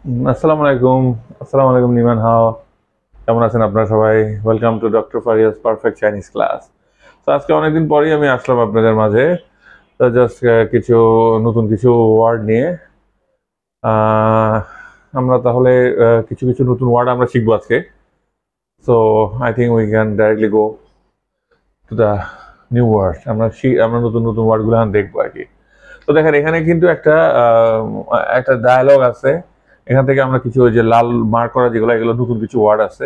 আসসালামু আলাইকুম। আসসালামু আলাইকুম নিমান হাও, কেমন আছেন আপনারা সবাই? Welcome to doctor Faria's perfect Chinese class. তো আজকে অনেকদিন পরেই আমি আসলাম আপনাদের মাঝে। তো জাস্ট কিছু নতুন কিছু ওয়ার্ড নিয়ে আহ, আমরা তাহলে কিছু কিছু নতুন ওয়ার্ড আমরা শিখবো আজকে। So I think we can directly go to the new word. আমরা নতুন নতুন ওয়ার্ডগুলো দেখবো আর কি। তো দেখেন এখানে কিন্তু একটা ডায়ালগ আছে। এখান থেকে আমরা কিছু ওই যে লাল মার্ক করা যেগুলো, এগুলো নতুন কিছু ওয়ার্ড আছে,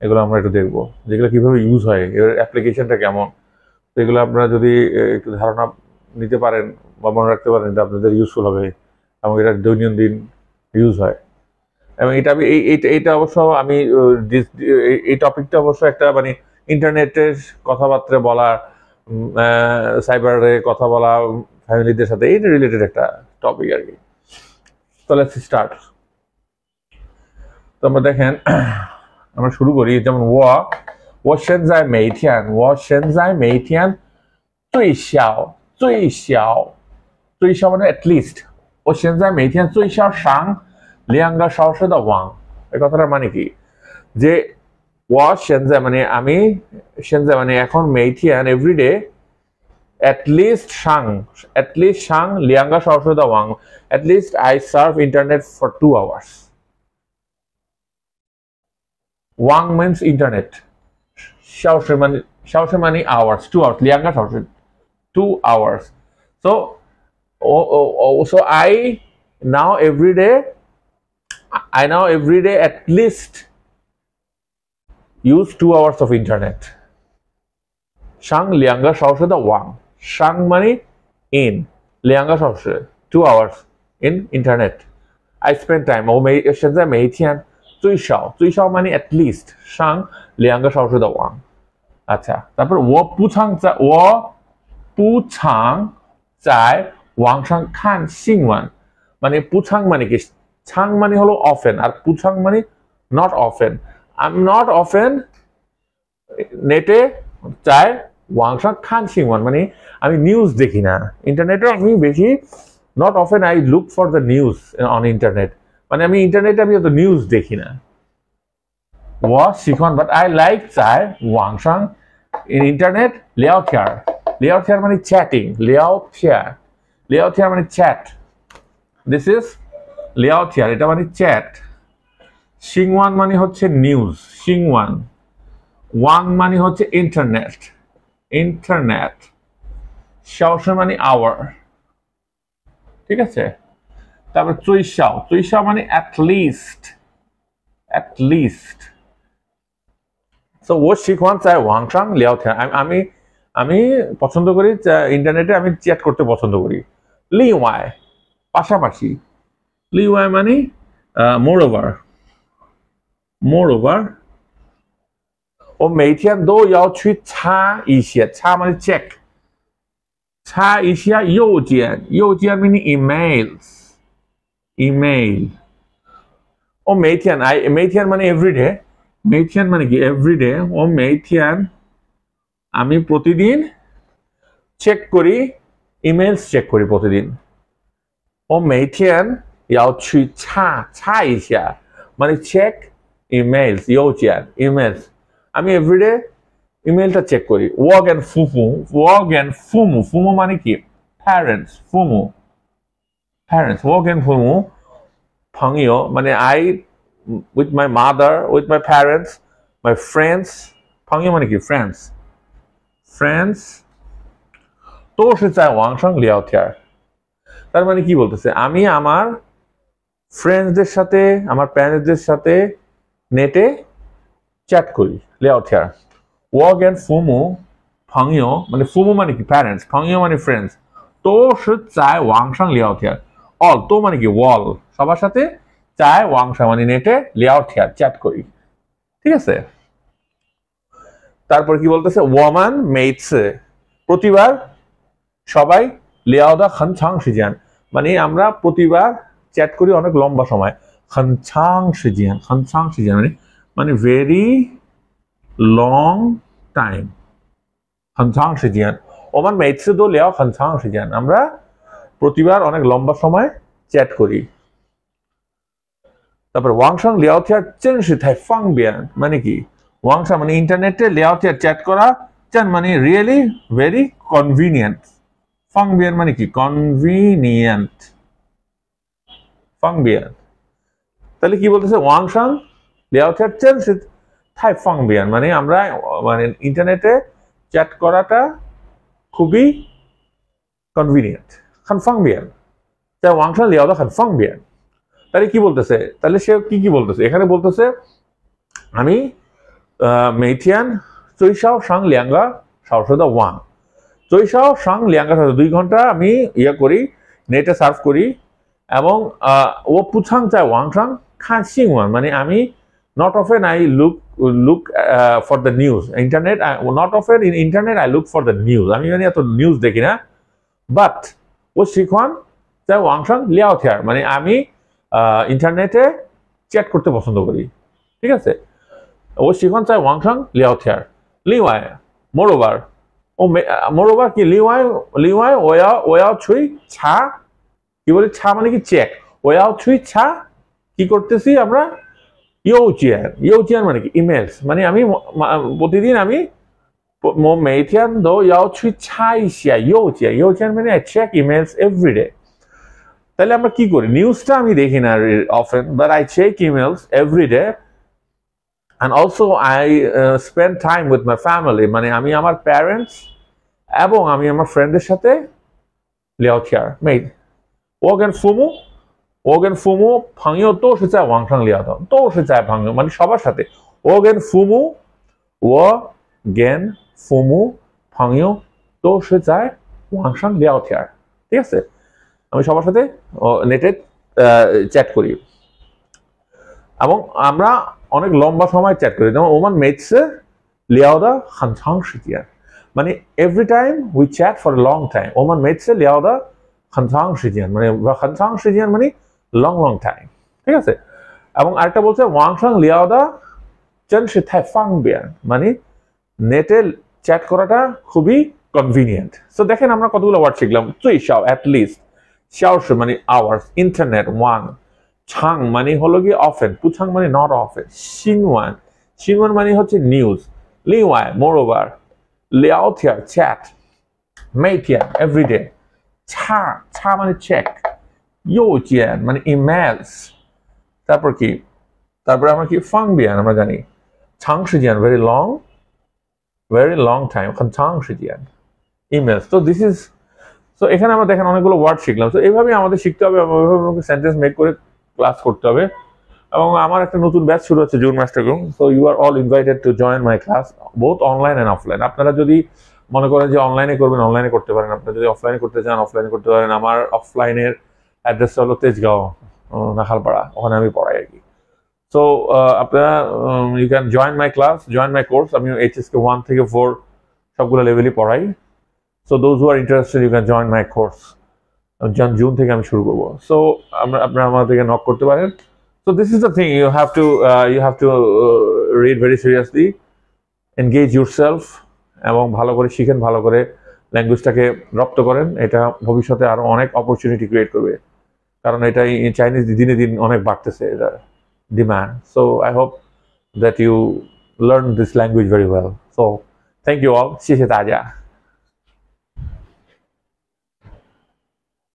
এগুলো আমরা একটু দেখবো যেগুলো কিভাবে ইউজ হয়, এর অ্যাপ্লিকেশনটা কেমন। তো এগুলো আপনারা যদি একটু ধারণা নিতে পারেন বা মনে রাখতে পারেন, এটা আপনাদের ইউজফুল হবে এবং এটা দৈনন্দিন ইউজ হয়। এবং এটা আমি এইটা অবশ্য আমি এই টপিকটা অবশ্য একটা মানে ইন্টারনেটের কথাবার্তা বলা, সাইবারে কথা বলা, ফ্যামিলিদের সাথে এই রিলেটেড একটা টপিক আর কি। তো লেটস স্টার্ট। তো আমরা দেখেন আমরা শুরু করি, যেমন ও সেন যায় মেইটিয়ান, ও সেন যায় মেইটিয়ান 最小মানে at least, 我现在每天最少上2个小时的网। এই কথাটার মানে কি? যে ও সেন যায় মানে আমি, সেন যায় মানে এখন মেইটিয়ান everyday at least 2个小时的网, at least I surf internet for 2 hours. Wang means internet. 小时 money hours, 2 hours, 2个小时 2 hours. So so I now every day at least use 2 hours of internet. 上2个小时的网，上 money in 2个小时 2 hours in internet. I spend time. 我现在每天最少 money at least 上2个小时的网。আচ্ছা, তারপর 我不常在网上看新闻, মানে পুছাং মানে কি? Chang মানে হলো often, আর পুছাং মানে not often. I am not often নেটে চাই ওয়াংশাং খান সিংওয়ান, মানে আমি নিউজ দেখি না ইন্টারনেটে। আমি বেশি not often I look for the news on internet, মানে আমি ইন্টারনেটে আমি অত নিউজ দেখি না। ও শিখন বাট আই লাইক চাই ওয়াংশাং ইন ইন্টারনেট লিয়াওথিয়ার। লিয়াওথিয়ার মানে চ্যাটিং, লিয়াওথিয়ার মানে চ্যাট। দিস ইজ লিয়াওথিয়ার, এটা মানে চ্যাট। সিংওয়ান মানে হচ্ছে নিউজ, সিংওয়ান। ওয়াং মানে হচ্ছে ইন্টারনেট, ইন্টারনেট। শাওশে মানে আওয়ার, ঠিক আছে? তারপর চুইশাও মানে at least, at least. So ও শিখওয়ান চাই ওয়াংশাং লিয়াওথিয়ার, আমি আমি পছন্দ করি ইন্টারনেটে আমি চ্যাট করতে পছন্দ করি। লি ওয়াই পাশাপাশি, লি ওয়াই মানে moreover, moreover check, 查一下邮件，邮件 meaning emails, email。我每天মানে everyday, 每天মানে কি everyday, 我每天আমি প্রতিদিন চেক করি, ইমেলস চেক করি প্রতিদিন।我每天要去查一下মানে চেক ইমেলস, 邮件 emails। আমি এভরিডে ইমেলটা চেক করি। ওয়ার্ক এন্ড ফুমু, ফুমু মানে কি? প্যারেন্টস, ফুমু প্যারেন্টস। ওয়ার্ক এন্ড ফুমু 朋友 মানে I with my mother, with my parents, my friends. 朋友 মানে কি? Friends, friends 都是在网上聊天। তার মানে কি বলতেছে? আমি আমার ফ্রেন্ডসদের সাথে, আমার প্যারেন্টসদের সাথে নেটে চ্যাট করি, লিয়াওথিয়ার। 我跟父母朋友মানে父母মানে কি? প্যারেন্টস, 朋友মানে ফ্রেন্ডস, 都是在网上聊天。অল তো মানে কি? ওয়াল, সবার সাথে চাই ওয়াংশা মানে নেটে লিয়াওথিয়ার চ্যাট করি, ঠিক আছে? তারপর কি বলতেছে? ওয়ামান মেইটসে প্রতিবার সবাই লিয়াওদা খানছাং সিজিয়ান, মানে আমরা প্রতিবার চ্যাট করি অনেক লম্বা সময়। খানছাং সিজিয়ান, খানছাং সিজিয়ান মানে ভেরি লং টাইম, 很长时间。我们每次都聊很长时间，আমরা প্রতিবার অনেক লম্বা সময় চ্যাট করি। তারপর ওয়াংশাং লিয়াওথিয়ার চেন শিথাই ফাং বিয়ান মানে কি ওয়াংশাং মানে ইন্টারনেটে লিয়াওথিয়ার চ্যাট করা চেন মানে রিয়েলি ভেরি কনভিনিয়েন্ট ফাং বিয়ান মানে কি কনভিনিয়েন্ট ফাং বিয়ান তাহলে কি বলতেছে ওয়াংশাং লিয়াওথিয়ার চেন শিথাই ফাং বিয়ান মানে আমরা মানে ইন্টারনেটে চ্যাট করাটা খুবই কনভিনিয়েন্ট খান ফাং বিয়ান তাই ওয়াংশাং লিয়াওদা খান ফাং বিয়ান তাহলে কি বলতেছে তাহলে সে কি বলতেছে এখানে বলতেছে আমি মেইথিয়ান চৈশাও সাং লিয়াঙ্গা সাওসদা ওয়াং চৈশাও সাং লিয়াঙ্গা 2 ঘন্টা আমি করি নেটে সার্ফ করি এবং ও পুছাং চাই ওয়াংশাং খান সিংওয়ান মানে আমি not often I look for the news internet not often in internet I look for the news আমি মানে এত নিউজ দেখি না বাট ও শিখওয়ান চাই ওয়াংশাং লিয়াওথিয়ার মানে আমি ইন্টারনেটে চ্যাট করতে পছন্দ করি ঠিক আছে ও শিখন চাই ওয়াংশাং লিয়াওথিয়ার লিওয়াই মোরওভার ও মোরওভার কি লিওয়াই ওয়াও ছুই ছা কি বলি ছা মানে কি চেক ওয়াও ছুই ছা কি করতেছি আমরা ইউচিয়ান মানে কি ইমেলস মানে আমি প্রতিদিন আমি মেইথিয়ান দো ইয়াও ছুই ছা ইসিয়া ইউচিয়ান মানে আই চেক ইমেলস এভরিডে তাহলে আমরা কি করি নিউজটা আমি দেখি না often but I check emails everyday and also I spend time with my family মানে আমি আমার প্যারেন্টস এবং আমি আমার ফ্রেন্ডের সাথে লিয়াওথিয়ার মেই ওগেন ফুমু 朋友都是在网上聊的都是在朋友মানে সবার সাথে ওগেন ফুমু 我跟父母朋友都是在网上聊天ঠিক আছে আমি সবার সাথে নেটে চ্যাট করি এবং আমরা অনেক লম্বা সময় চ্যাট করি যেমন ওমান মেটসে লিয়াওদা খানছাং শিজিয়ান মানে every time we chat for long time ওমান মেটসে লিয়াওদা খানছাং শিজিয়ান মানে খানছাং শিজিয়ান মানে লং টাইম ঠিক আছে এবং আরেকটা বলছে ওয়াংশাং লিয়াওদা চেন শিথাই ফাং বিয়ান মানে নেটে চ্যাট করাটা খুবই কনভিনিয়েন্ট সো দেখেন আমরা কতগুলো ওয়ার্ড শিখলাম চুই শাও অ্যাট লিস্ট শাও মানে আওয়ার্স ইন্টারনেট ওয়ান ছাং মানে হলো কি অফেন পুছাং মানে নট অফেন সিংওয়ান মানে হচ্ছে নিউজ লিওয়াই মোরওভার লিয়াওথিয়ার চ্যাট মেইথিয়ান এভরিডে ছা মানে চেক ইউচিয়ান মানে ইমেলস তারপর কি তারপরে আমরা কি ফাং বিয়ান আমরা জানি ছাং শিজিয়ান ভেরি লং টাইম ছাং শিজিয়ান ইমেলস তো দিস ইজ সো এখানে আমরা দেখেন অনেকগুলো ওয়ার্ড শিখলাম তো এইভাবে আমাদের শিখতে হবে ওইভাবে সেন্টেন্স মেক করে ক্লাস করতে হবে এবং আমার একটা নতুন ব্যাচ শুরু হচ্ছে জুন মাস থেকে so you are all invited to join my class both online and offline আপনারা যদি মনে করেন যে অনলাইনে করবেন অনলাইনে করতে পারেন আপনারা যদি অফলাইনে করতে চান অফলাইনে করতে পারেন আমার অফলাইনের অ্যাড্রেসটা হলো তেজগাঁও নাখালপাড়া ওখানে আমি পড়াই আর কি সো আপনারা you can join my class join my course আমি এইচএসকে 1 থেকে 4 সবগুলো লেভেলই পড়াই so those who are interested you can join my course June থেকে আমি শুরু করবো সো আপনারা আমাদেরকে নক করতে পারেন so this is the thing you have to read very seriously engage yourself এবং ভালো করে শিখেন ভালো করে ল্যাঙ্গুয়েজটাকে রপ্ত করেন এটা ভবিষ্যতে আরো অনেক অপরচুনিটি ক্রিয়েট করবে কারণ এটা চাইনিজ দিনে দিন অনেক বাড়তেছে এটা demand so I hope that you learn this language very well so thank you all 谢谢大家